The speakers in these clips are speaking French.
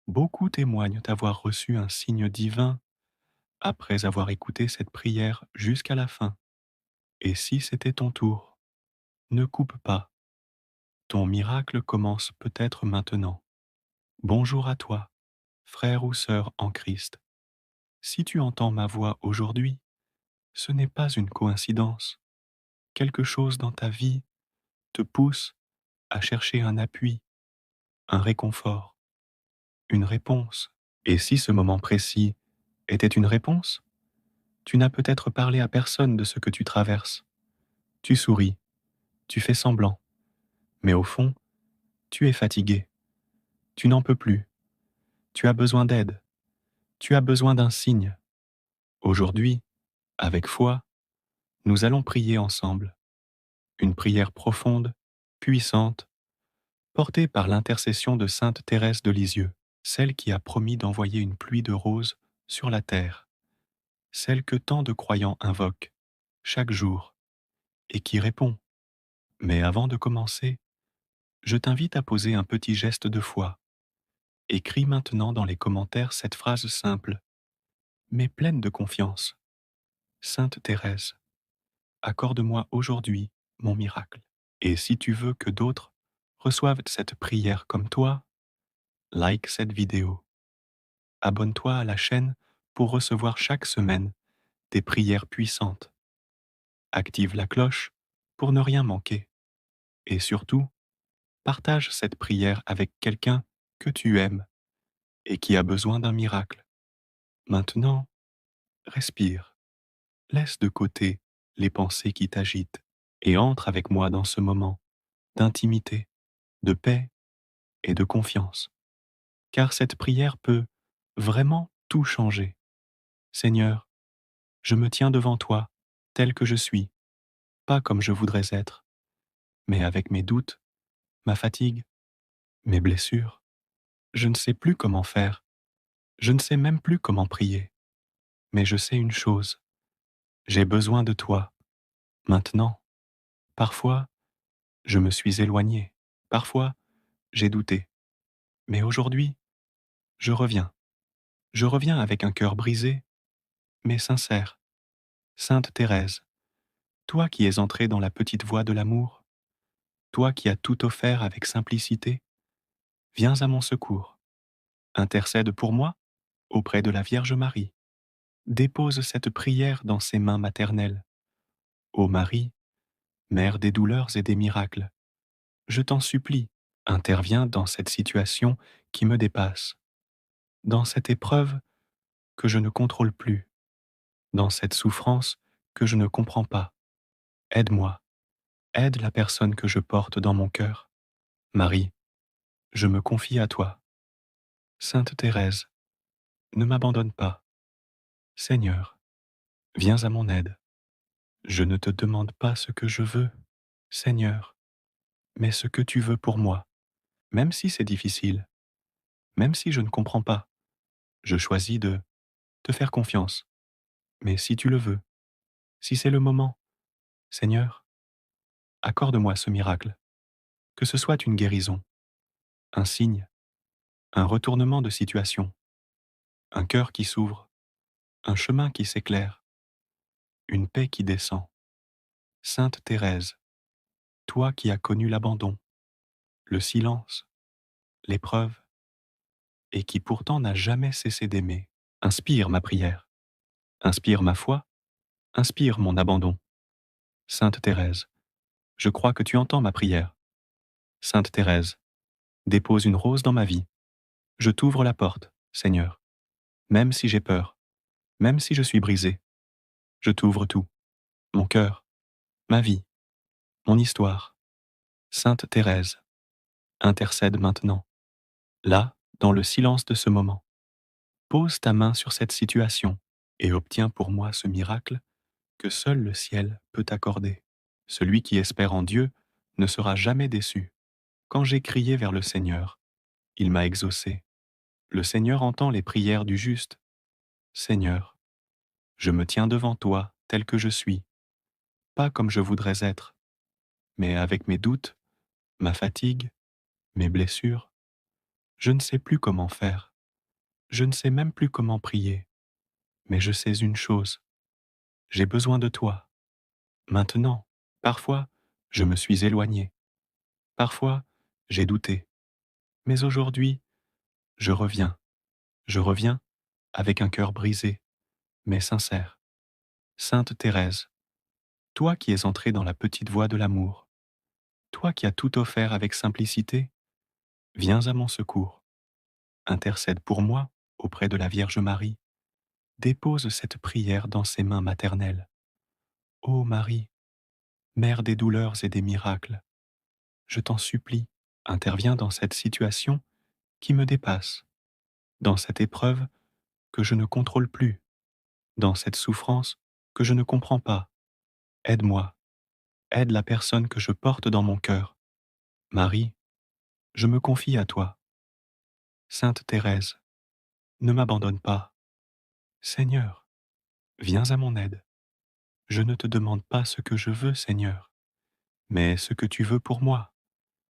Beaucoup témoignent avoir reçu un signe divin après avoir écouté cette prière jusqu'à la fin. Et si c'était ton tour, ne coupe pas. Ton miracle commence peut-être maintenant. Bonjour à toi, frère ou sœur en Christ. Si tu entends ma voix aujourd'hui, ce n'est pas une coïncidence. Quelque chose dans ta vie te pousse à chercher un appui, un réconfort, une réponse. Et si ce moment précis était une réponse, tu n'as peut-être parlé à personne de ce que tu traverses. Tu souris, tu fais semblant, mais au fond, tu es fatigué, tu n'en peux plus, tu as besoin d'aide, tu as besoin d'un signe. Aujourd'hui, avec foi, nous allons prier ensemble, une prière profonde, puissante, portée par l'intercession de sainte Thérèse de Lisieux, celle qui a promis d'envoyer une pluie de roses sur la terre, celle que tant de croyants invoquent chaque jour et qui répond. Mais avant de commencer, je t'invite à poser un petit geste de foi. Écris maintenant dans les commentaires cette phrase simple, mais pleine de confiance. Sainte Thérèse, accorde-moi aujourd'hui mon miracle. Et si tu veux que d'autres reçoivent cette prière comme toi, like cette vidéo. Abonne-toi à la chaîne pour recevoir chaque semaine des prières puissantes. Active la cloche pour ne rien manquer. Et surtout, partage cette prière avec quelqu'un que tu aimes et qui a besoin d'un miracle. Maintenant, respire. Laisse de côté les pensées qui t'agitent et entre avec moi dans ce moment d'intimité, de paix et de confiance. Car cette prière peut vraiment tout changer. Seigneur, je me tiens devant toi tel que je suis, pas comme je voudrais être, mais avec mes doutes, ma fatigue, mes blessures. Je ne sais plus comment faire, je ne sais même plus comment prier, mais je sais une chose, j'ai besoin de toi, maintenant. Parfois, je me suis éloigné, parfois, j'ai douté, mais aujourd'hui, je reviens. Je reviens avec un cœur brisé, mais sincère. Sainte Thérèse, toi qui es entrée dans la petite voie de l'amour, toi qui as tout offert avec simplicité, viens à mon secours. Intercède pour moi auprès de la Vierge Marie. Dépose cette prière dans ses mains maternelles. Ô Marie, Mère des douleurs et des miracles, je t'en supplie, interviens dans cette situation qui me dépasse, dans cette épreuve que je ne contrôle plus, dans cette souffrance que je ne comprends pas. Aide-moi, aide la personne que je porte dans mon cœur. Marie, je me confie à toi. Sainte Thérèse, ne m'abandonne pas. Seigneur, viens à mon aide. Je ne te demande pas ce que je veux, Seigneur, mais ce que tu veux pour moi. Même si c'est difficile, même si je ne comprends pas, je choisis de te faire confiance. Mais si tu le veux, si c'est le moment, Seigneur, accorde-moi ce miracle. Que ce soit une guérison, un signe, un retournement de situation, un cœur qui s'ouvre, un chemin qui s'éclaire, une paix qui descend. Sainte Thérèse, toi qui as connu l'abandon, le silence, l'épreuve, et qui pourtant n'a jamais cessé d'aimer, inspire ma prière, inspire ma foi, inspire mon abandon. Sainte Thérèse, je crois que tu entends ma prière. Sainte Thérèse, dépose une rose dans ma vie. Je t'ouvre la porte, Seigneur. Même si j'ai peur, même si je suis brisé, je t'ouvre tout. Mon cœur, ma vie, mon histoire. Sainte Thérèse, intercède maintenant, là, dans le silence de ce moment. Pose ta main sur cette situation et obtiens pour moi ce miracle que seul le ciel peut accorder. Celui qui espère en Dieu ne sera jamais déçu. Quand j'ai crié vers le Seigneur, il m'a exaucé. Le Seigneur entend les prières du juste. Seigneur, je me tiens devant toi tel que je suis, pas comme je voudrais être, mais avec mes doutes, ma fatigue, mes blessures. Je ne sais plus comment faire. Je ne sais même plus comment prier, mais je sais une chose, j'ai besoin de toi. Maintenant, parfois, je me suis éloigné, parfois, j'ai douté, mais aujourd'hui, je reviens, je reviens avec un cœur brisé, mais sincère. Sainte Thérèse, toi qui es entrée dans la petite voie de l'amour, toi qui as tout offert avec simplicité, viens à mon secours. Intercède pour moi auprès de la Vierge Marie. Dépose cette prière dans ses mains maternelles. Ô Marie, Mère des douleurs et des miracles, je t'en supplie, interviens dans cette situation qui me dépasse, dans cette épreuve que je ne contrôle plus, dans cette souffrance que je ne comprends pas. Aide-moi, aide la personne que je porte dans mon cœur. Marie, je me confie à toi. Sainte Thérèse, ne m'abandonne pas. Seigneur, viens à mon aide. Je ne te demande pas ce que je veux, Seigneur, mais ce que tu veux pour moi,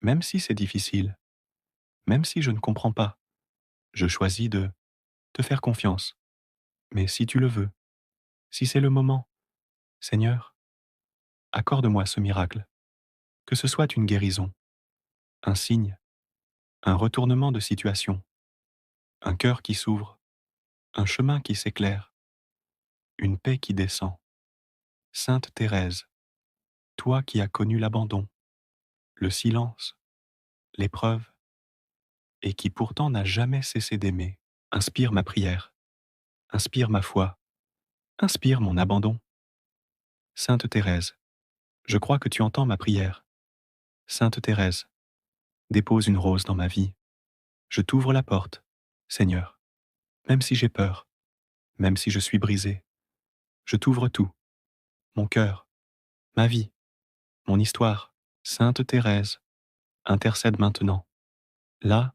même si c'est difficile, même si je ne comprends pas. Je choisis de te faire confiance. Mais si tu le veux, si c'est le moment, Seigneur, accorde-moi ce miracle, que ce soit une guérison, un signe, un retournement de situation, un cœur qui s'ouvre, un chemin qui s'éclaire, une paix qui descend. Sainte Thérèse, toi qui as connu l'abandon, le silence, l'épreuve, et qui pourtant n'a jamais cessé d'aimer, inspire ma prière, inspire ma foi, inspire mon abandon. Sainte Thérèse, je crois que tu entends ma prière. Sainte Thérèse, dépose une rose dans ma vie. Je t'ouvre la porte, Seigneur. Même si j'ai peur, même si je suis brisé, je t'ouvre tout, mon cœur, ma vie, mon histoire. Sainte Thérèse, intercède maintenant, là,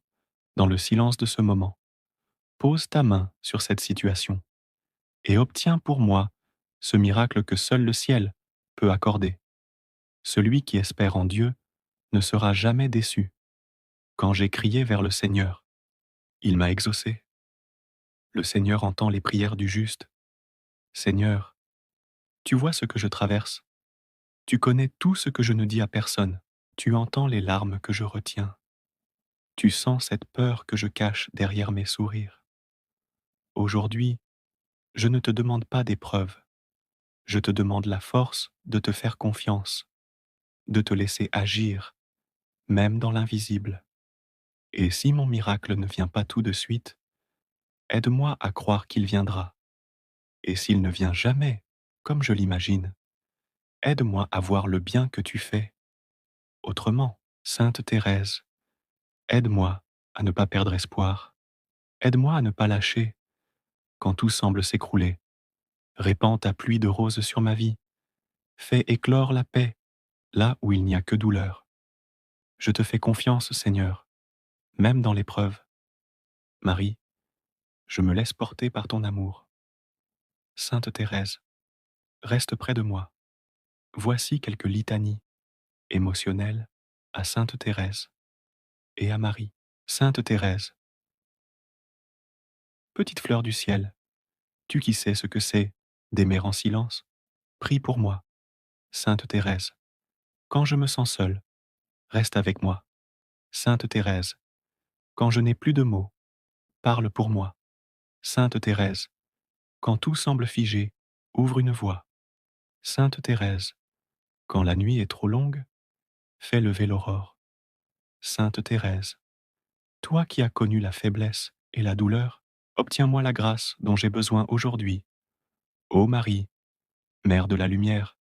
dans le silence de ce moment. Pose ta main sur cette situation et obtiens pour moi ce miracle que seul le ciel peut accorder. Celui qui espère en Dieu ne sera jamais déçu. Quand j'ai crié vers le Seigneur, il m'a exaucé. Le Seigneur entend les prières du juste. Seigneur, tu vois ce que je traverse. Tu connais tout ce que je ne dis à personne. Tu entends les larmes que je retiens. Tu sens cette peur que je cache derrière mes sourires. Aujourd'hui, je ne te demande pas d'épreuve. Je te demande la force de te faire confiance, de te laisser agir, même dans l'invisible. Et si mon miracle ne vient pas tout de suite, aide-moi à croire qu'il viendra. Et s'il ne vient jamais, comme je l'imagine, aide-moi à voir le bien que tu fais. Autrement, Sainte Thérèse, aide-moi à ne pas perdre espoir. Aide-moi à ne pas lâcher quand tout semble s'écrouler. Répands ta pluie de roses sur ma vie. Fais éclore la paix là où il n'y a que douleur. Je te fais confiance, Seigneur, même dans l'épreuve. Marie, je me laisse porter par ton amour. Sainte Thérèse, reste près de moi. Voici quelques litanies émotionnelles à Sainte Thérèse et à Marie. Sainte Thérèse, petite fleur du ciel, tu qui sais ce que c'est d'aimer en silence, prie pour moi. Sainte Thérèse, quand je me sens seul, reste avec moi. Sainte Thérèse, quand je n'ai plus de mots, parle pour moi. Sainte Thérèse, quand tout semble figé, ouvre une voie. Sainte Thérèse, quand la nuit est trop longue, fais lever l'aurore. Sainte Thérèse, toi qui as connu la faiblesse et la douleur, obtiens-moi la grâce dont j'ai besoin aujourd'hui. Ô Marie, Mère de la lumière,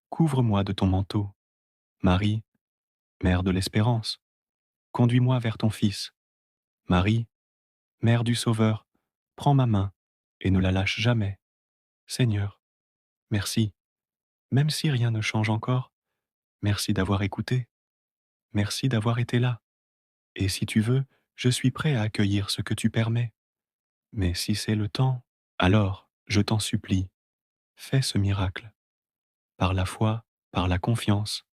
couvre-moi de ton manteau. Marie, Mère de l'espérance, conduis-moi vers ton Fils. Marie, Mère du Sauveur, prends ma main et ne la lâche jamais. Seigneur, merci. Même si rien ne change encore, merci d'avoir écouté. Merci d'avoir été là. Et si tu veux, je suis prêt à accueillir ce que tu permets. Mais si c'est le temps, alors, je t'en supplie, fais ce miracle. Par la foi, par la confiance,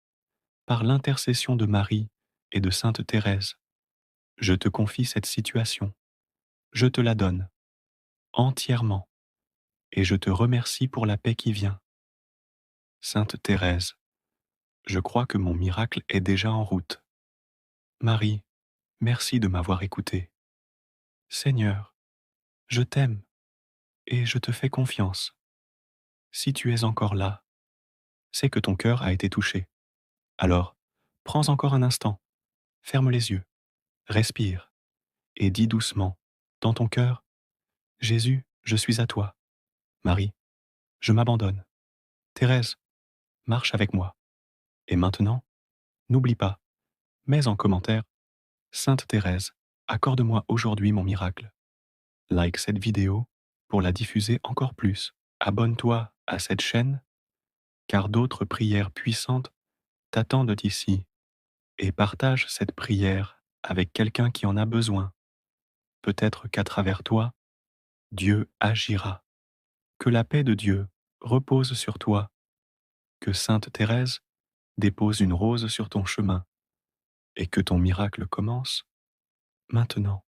par l'intercession de Marie et de Sainte Thérèse, je te confie cette situation. je te la donne, entièrement, et je te remercie pour la paix qui vient. Sainte Thérèse, je crois que mon miracle est déjà en route. Marie, merci de m'avoir écouté. Seigneur, je t'aime et je te fais confiance. Si tu es encore là, c'est que ton cœur a été touché. Alors, prends encore un instant, ferme les yeux, respire et dis doucement, dans ton cœur, Jésus, je suis à toi. Marie, je m'abandonne. Thérèse, marche avec moi. Et maintenant, n'oublie pas, mets en commentaire, Sainte Thérèse, accorde-moi aujourd'hui mon miracle. Like cette vidéo pour la diffuser encore plus. Abonne-toi à cette chaîne, car d'autres prières puissantes t'attendent ici. Et partage cette prière avec quelqu'un qui en a besoin. Peut-être qu'à travers toi, Dieu agira. Que la paix de Dieu repose sur toi. Que Sainte Thérèse dépose une rose sur ton chemin et que ton miracle commence maintenant.